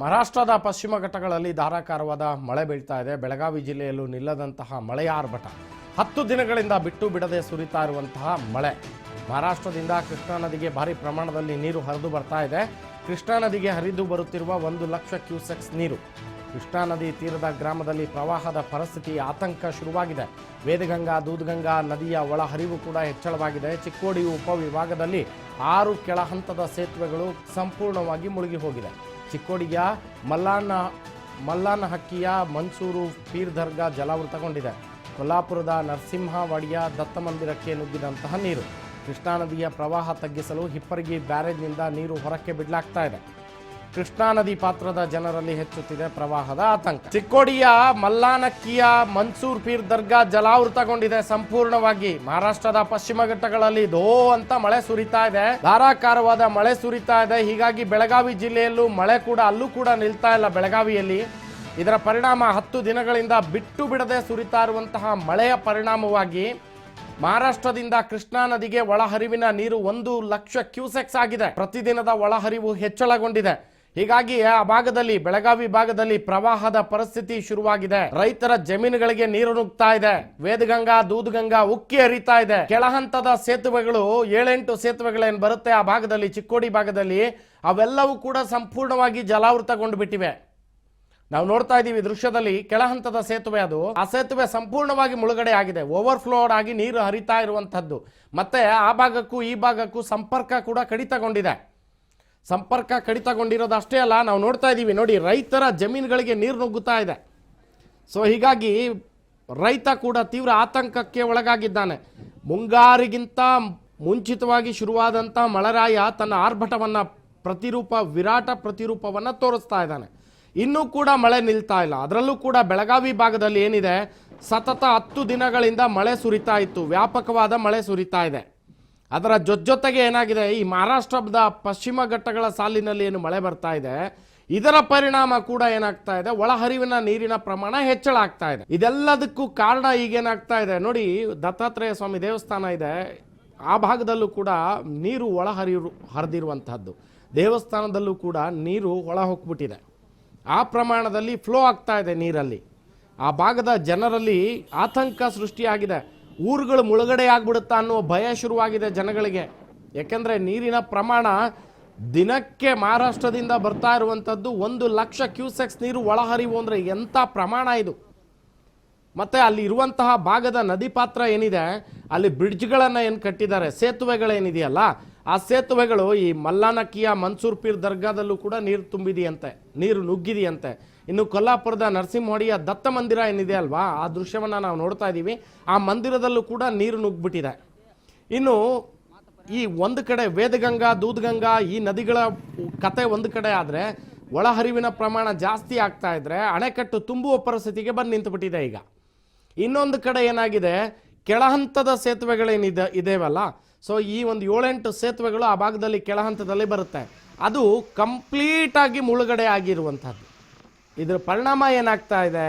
ಮಹಾರಾಷ್ಟ್ರದ ಪಶ್ಚಿಮ ಘಟ್ಟಗಳಲ್ಲಿ ಧಾರಾಕಾರವಾದ ಮಳೆ ಬೀಳ್ತಾ ಇದೆ. ಬೆಳಗಾವಿ ಜಿಲ್ಲೆಯಲ್ಲೂ ನಿಲ್ಲದಂತಹ ಮಳೆಯ ಆರ್ಭಟ 10 ದಿನಗಳಿಂದ ಬಿಟ್ಟು ಬಿಡದೆ ಸುರಿತಾ ಇರುವಂತಹ ಮಳೆ. ಮಹಾರಾಷ್ಟ್ರದಿಂದ ಕೃಷ್ಣಾ ನದಿಗೆ ಭಾರಿ ಪ್ರಮಾಣದಲ್ಲಿ ನೀರು ಹರಿದು ಬರ್ತಾ ಇದೆ. ಕೃಷ್ಣಾ ನದಿಗೆ ಹರಿದು ಬರುತ್ತಿರುವ 1 ಲಕ್ಷ ಕ್ಯೂಸೆಕ್ಸ್ ನೀರು. ಕೃಷ್ಣಾ ನದಿ ತೀರದ ಗ್ರಾಮದಲ್ಲಿ ಪ್ರವಾಹದ ಪರಿಸ್ಥಿತಿ ಆತಂಕ ಶುರುವಾಗಿದೆ. ವೇದಗಂಗಾ ದೂದ್ಗಂಗಾ ನದಿಯ ಒಳಹರಿವು ಕೂಡ ಹೆಚ್ಚಳವಾಗಿದೆ. ಚಿಕ್ಕೋಡಿ ಉಪವಿಭಾಗದಲ್ಲಿ 6 ಕೆಳ ಹಂತದ ಸೇತುವೆಗಳು ಸಂಪೂರ್ಣವಾಗಿ ಮುಳುಗಿ ಹೋಗಿದೆ. ಚಿಕ್ಕೋಡಿಯ ಮಲ್ಲಾನಹಕ್ಕಿಯ ಮನ್ಸೂರು ಪೀರ್ ದರ್ಗಾ ಜಲಾವೃತಗೊಂಡಿದೆ. ಕೊಲ್ಲಾಪುರದ ನರಸಿಂಹವಾಡಿಯ ದತ್ತ ಮಂದಿರಕ್ಕೆ ನುಗ್ಗಿದಂತಹ ನೀರು. ಕೃಷ್ಣಾ ನದಿಯ ಪ್ರವಾಹ ತಗ್ಗಿಸಲು ಹಿಪ್ಪರಗಿ ಬ್ಯಾರೇಜ್ನಿಂದ ನೀರು ಹೊರಕ್ಕೆ ಬಿಡಲಾಗ್ತಾ ಇದೆ. ಕೃಷ್ಣಾ ನದಿ ಪಾತ್ರದ ಜನರಲ್ಲಿ ಹೆಚ್ಚುತ್ತಿದೆ ಪ್ರವಾಹದ ಆತಂಕ. ಚಿಕ್ಕೋಡಿಯ ಮಲ್ಲಾನಕ್ಕಿಯ ಮನ್ಸೂರ್ ಪೀರ್ ದರ್ಗಾ ಜಲಾವೃತಗೊಂಡಿದೆ ಸಂಪೂರ್ಣವಾಗಿ. ಮಹಾರಾಷ್ಟ್ರದ ಪಶ್ಚಿಮ ಘಟ್ಟಗಳಲ್ಲಿ ಧೋ ಅಂತ ಮಳೆ ಸುರಿತಾ ಇದೆ. ಧಾರಾಕಾರವಾದ ಮಳೆ ಸುರಿತಾ ಇದೆ. ಹೀಗಾಗಿ ಬೆಳಗಾವಿ ಜಿಲ್ಲೆಯಲ್ಲೂ ಮಳೆ ಕೂಡ ಅಲ್ಲೂ ಕೂಡ ನಿಲ್ತಾ ಇಲ್ಲ. ಬೆಳಗಾವಿಯಲ್ಲಿ ಇದರ ಪರಿಣಾಮ 10 ದಿನಗಳಿಂದ ಬಿಟ್ಟು ಬಿಡದೆ ಸುರಿತಾ ಇರುವಂತಹ ಮಳೆಯ ಪರಿಣಾಮವಾಗಿ ಮಹಾರಾಷ್ಟ್ರದಿಂದ ಕೃಷ್ಣಾ ನದಿಗೆ ಒಳಹರಿವಿನ ನೀರು 1 ಲಕ್ಷ ಕ್ಯೂಸೆಕ್ಸ್ ಆಗಿದೆ. ಪ್ರತಿದಿನದ ಒಳಹರಿವು ಹೆಚ್ಚಳಗೊಂಡಿದೆ. ಹೀಗಾಗಿ ಆ ಭಾಗದಲ್ಲಿ ಬೆಳಗಾವಿ ಭಾಗದಲ್ಲಿ ಪ್ರವಾಹದ ಪರಿಸ್ಥಿತಿ ಶುರುವಾಗಿದೆ. ರೈತರ ಜಮೀನುಗಳಿಗೆ ನೀರು ನುಗ್ತಾ ಇದೆ. ವೇದಗಂಗಾ ದೂದ್ಗಂಗಾ ಉಕ್ಕಿ ಹರಿತಾ ಇದೆ. ಕೆಳಹಂತದ ಸೇತುವೆಗಳು 7-8 ಸೇತುವೆಗಳೇನು ಬರುತ್ತೆ ಆ ಭಾಗದಲ್ಲಿ, ಚಿಕ್ಕೋಡಿ ಭಾಗದಲ್ಲಿ, ಅವೆಲ್ಲವೂ ಕೂಡ ಸಂಪೂರ್ಣವಾಗಿ ಜಲಾವೃತಗೊಂಡು ಬಿಟ್ಟಿವೆ. ನಾವು ನೋಡ್ತಾ ಇದ್ದೀವಿ ದೃಶ್ಯದಲ್ಲಿ ಕೆಳಹಂತದ ಸೇತುವೆ, ಅದು ಆ ಸೇತುವೆ ಸಂಪೂರ್ಣವಾಗಿ ಮುಳುಗಡೆ ಆಗಿದೆ. ಓವರ್ಫ್ಲೋಡ್ ಆಗಿ ನೀರು ಹರಿತಾ ಇರುವಂತದ್ದು. ಮತ್ತೆ ಆ ಭಾಗಕ್ಕೂ ಈ ಭಾಗಕ್ಕೂ ಸಂಪರ್ಕ ಕೂಡ ಕಡಿತಗೊಂಡಿದೆ. ಸಂಪರ್ಕ ಕಡಿತಗೊಂಡಿರೋದು ಅಷ್ಟೇ ಅಲ್ಲ, ನಾವು ನೋಡ್ತಾ ಇದ್ದೀವಿ ನೋಡಿ, ರೈತರ ಜಮೀನುಗಳಿಗೆ ನೀರು ನುಗ್ಗುತ್ತಾ ಇದೆ. ಸೊ ಹೀಗಾಗಿ ರೈತ ಕೂಡ ತೀವ್ರ ಆತಂಕಕ್ಕೆ ಒಳಗಾಗಿದ್ದಾನೆ. ಮುಂಗಾರಿಗಿಂತ ಮುಂಚಿತವಾಗಿ ಶುರುವಾದಂಥ ಮಳೆರಾಯ ತನ್ನ ಆರ್ಭಟವನ್ನು ವಿರಾಟ ಪ್ರತಿರೂಪವನ್ನು ತೋರಿಸ್ತಾ ಇದ್ದಾನೆ. ಇನ್ನೂ ಕೂಡ ಮಳೆ ನಿಲ್ತಾ ಇಲ್ಲ. ಅದರಲ್ಲೂ ಕೂಡ ಬೆಳಗಾವಿ ಭಾಗದಲ್ಲಿ ಏನಿದೆ, ಸತತ 10 ದಿನಗಳಿಂದ ಮಳೆ ಸುರಿತಾ ಇತ್ತು. ವ್ಯಾಪಕವಾದ ಮಳೆ ಸುರಿತಾ ಇದೆ. ಅದರ ಜೊತೆಗೆ ಏನಾಗಿದೆ, ಈ ಮಹಾರಾಷ್ಟ್ರದ ಪಶ್ಚಿಮ ಘಟ್ಟಗಳ ಸಾಲಿನಲ್ಲಿ ಏನು ಮಳೆ ಬರ್ತಾ ಇದೆ, ಇದರ ಪರಿಣಾಮ ಕೂಡ ಏನಾಗ್ತಾ ಇದೆ, ಒಳಹರಿವಿನ ನೀರಿನ ಪ್ರಮಾಣ ಹೆಚ್ಚಳ ಆಗ್ತಾ ಇದೆ. ಇದೆಲ್ಲದಕ್ಕೂ ಕಾರಣ ಈಗೇನಾಗ್ತಾ ಇದೆ ನೋಡಿ, ದತ್ತಾತ್ರೇಯ ಸ್ವಾಮಿ ದೇವಸ್ಥಾನ ಇದೆ, ಆ ಭಾಗದಲ್ಲೂ ಕೂಡ ನೀರು ಹರಿದಿರುವಂತಹದ್ದು. ದೇವಸ್ಥಾನದಲ್ಲೂ ಕೂಡ ನೀರು ಒಳ ಹೋಗ್ಬಿಟ್ಟಿದೆ. ಆ ಪ್ರಮಾಣದಲ್ಲಿ ಫ್ಲೋ ಆಗ್ತಾ ಇದೆ ನೀರಲ್ಲಿ. ಆ ಭಾಗದ ಜನರಲ್ಲಿ ಆತಂಕ ಸೃಷ್ಟಿಯಾಗಿದೆ. ಊರುಗಳು ಮುಳುಗಡೆ ಆಗ್ಬಿಡುತ್ತಾ ಅನ್ನೋ ಭಯ ಶುರುವಾಗಿದೆ ಜನಗಳಿಗೆ. ಯಾಕೆಂದರೆ ನೀರಿನ ಪ್ರಮಾಣ ದಿನಕ್ಕೆ ಮಹಾರಾಷ್ಟ್ರದಿಂದ ಬರ್ತಾ ಇರುವಂಥದ್ದು 1 ಲಕ್ಷ ಕ್ಯೂಸೆಕ್ಸ್ ನೀರು ಒಳಹರಿವು ಅಂದರೆ ಎಂಥ ಪ್ರಮಾಣ ಇದು. ಮತ್ತು ಅಲ್ಲಿ ಇರುವಂತಹ ಭಾಗದ ನದಿ ಪಾತ್ರ ಏನಿದೆ, ಅಲ್ಲಿ ಬ್ರಿಡ್ಜ್ಗಳನ್ನು ಏನು ಕಟ್ಟಿದ್ದಾರೆ, ಸೇತುವೆಗಳೇನಿದೆಯಲ್ಲ, ಆ ಸೇತುವೆಗಳು ಈ ಮಲ್ಲಾನಕ್ಕಿಯ ಮನ್ಸೂರ್ ಪೀರ್ ದರ್ಗಾದಲ್ಲೂ ಕೂಡ ನೀರು ತುಂಬಿದೆಯಂತೆ, ನೀರು ನುಗ್ಗಿದೆಯಂತೆ. ಇನ್ನು ಕೊಲ್ಲಾಪುರದ ನರಸಿಂಹವಾಡಿಯ ದತ್ತ ಮಂದಿರ ಏನಿದೆ ಅಲ್ವಾ, ಆ ದೃಶ್ಯವನ್ನು ನಾವು ನೋಡ್ತಾ ಇದ್ದೀವಿ. ಆ ಮಂದಿರದಲ್ಲೂ ಕೂಡ ನೀರು ನುಗ್ಗಿಬಿಟ್ಟಿದೆ. ಇನ್ನು ಈ ಒಂದು ಕಡೆ ವೇದಗಂಗಾ ದೂದ್ಗಂಗಾ ಈ ನದಿಗಳ ಕತೆ ಒಂದು ಕಡೆ ಆದರೆ, ಒಳಹರಿವಿನ ಪ್ರಮಾಣ ಜಾಸ್ತಿ ಆಗ್ತಾ ಇದ್ರೆ ಅಣೆಕಟ್ಟು ತುಂಬುವ ಪರಿಸ್ಥಿತಿಗೆ ಬಂದು ನಿಂತುಬಿಟ್ಟಿದೆ ಈಗ. ಇನ್ನೊಂದು ಕಡೆ ಏನಾಗಿದೆ, ಕೆಳಹಂತದ ಸೇತುವೆಗಳೇನಿದೆವಲ್ಲ, ಸೊ ಈ ಒಂದು 7-8 ಸೇತುವೆಗಳು ಆ ಭಾಗದಲ್ಲಿ ಕೆಳಹಂತದಲ್ಲಿ ಬರುತ್ತೆ. ಅದು ಕಂಪ್ಲೀಟಾಗಿ ಮುಳುಗಡೆ ಆಗಿರುವಂಥದ್ದು. ಇದರ ಪರಿಣಾಮ ಏನಾಗ್ತಾ ಇದೆ,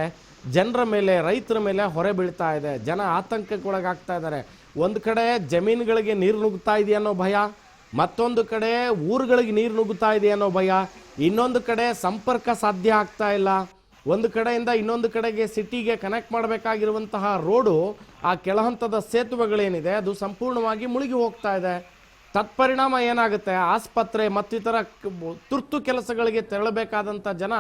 ಜನರ ಮೇಲೆ, ರೈತರ ಮೇಲೆ ಹೊರೆ ಬೀಳ್ತಾ ಇದೆ. ಜನ ಆತಂಕಕ್ಕೊಳಗಾಗ್ತಾ ಇದ್ದಾರೆ. ಒಂದು ಕಡೆ ಜಮೀನುಗಳಿಗೆ ನೀರು ನುಗ್ಗುತ್ತಾ ಇದೆ ಅನ್ನೋ ಭಯ, ಮತ್ತೊಂದು ಕಡೆ ಊರುಗಳಿಗೆ ನೀರು ನುಗ್ಗುತ್ತಾ ಇದೆ ಅನ್ನೋ ಭಯ, ಇನ್ನೊಂದು ಕಡೆ ಸಂಪರ್ಕ ಸಾಧ್ಯ ಆಗ್ತಾ ಇಲ್ಲ. ಒಂದು ಕಡೆಯಿಂದ ಇನ್ನೊಂದು ಕಡೆಗೆ ಸಿಟಿಗೆ ಕನೆಕ್ಟ್ ಮಾಡಬೇಕಾಗಿರುವಂತಹ ರೋಡು, ಆ ಕೆಳಹಂತದ ಸೇತುವೆಗಳೇನಿದೆ ಅದು ಸಂಪೂರ್ಣವಾಗಿ ಮುಳುಗಿ ಹೋಗ್ತಾ ಇದೆ. ತತ್ಪರಿಣಾಮ ಏನಾಗುತ್ತೆ, ಆಸ್ಪತ್ರೆ ಮತ್ತಿತರ ತುರ್ತು ಕೆಲಸಗಳಿಗೆ ತೆರಳಬೇಕಾದಂಥ ಜನ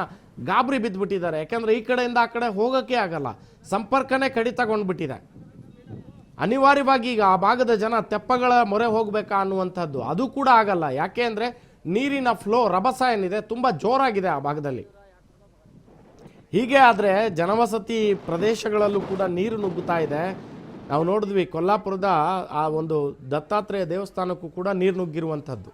ಗಾಬರಿ ಬಿದ್ದುಬಿಟ್ಟಿದ್ದಾರೆ. ಯಾಕೆಂದರೆ ಈ ಕಡೆಯಿಂದ ಆ ಕಡೆ ಹೋಗೋಕ್ಕೆ ಆಗಲ್ಲ, ಸಂಪರ್ಕನೇ ಕಡಿತಗೊಂಡ್ಬಿಟ್ಟಿದೆ. ಅನಿವಾರ್ಯವಾಗಿ ಈಗ ಆ ಭಾಗದ ಜನ ತೆಪ್ಪಗಳ ಮೊರೆ ಹೋಗಬೇಕಾ ಅನ್ನುವಂಥದ್ದು, ಅದು ಕೂಡ ಆಗಲ್ಲ. ಯಾಕೆ ಅಂದರೆ ನೀರಿನ ಫ್ಲೋ, ರಭಸ ಏನಿದೆ ತುಂಬ ಜೋರಾಗಿದೆ ಆ ಭಾಗದಲ್ಲಿ. ಹೀಗೆ ಆದರೆ ಜನವಸತಿ ಪ್ರದೇಶಗಳಲ್ಲೂ ಕೂಡ ನೀರು ನುಗ್ಗುತ್ತಾ ಇದೆ. ನಾವು ನೋಡಿದ್ವಿ ಕೊಲ್ಲಾಪುರದ ಆ ಒಂದು ದತ್ತಾತ್ರೇಯ ದೇವಸ್ಥಾನಕ್ಕೂ ಕೂಡ ನೀರು ನುಗ್ಗಿರುವಂಥದ್ದು.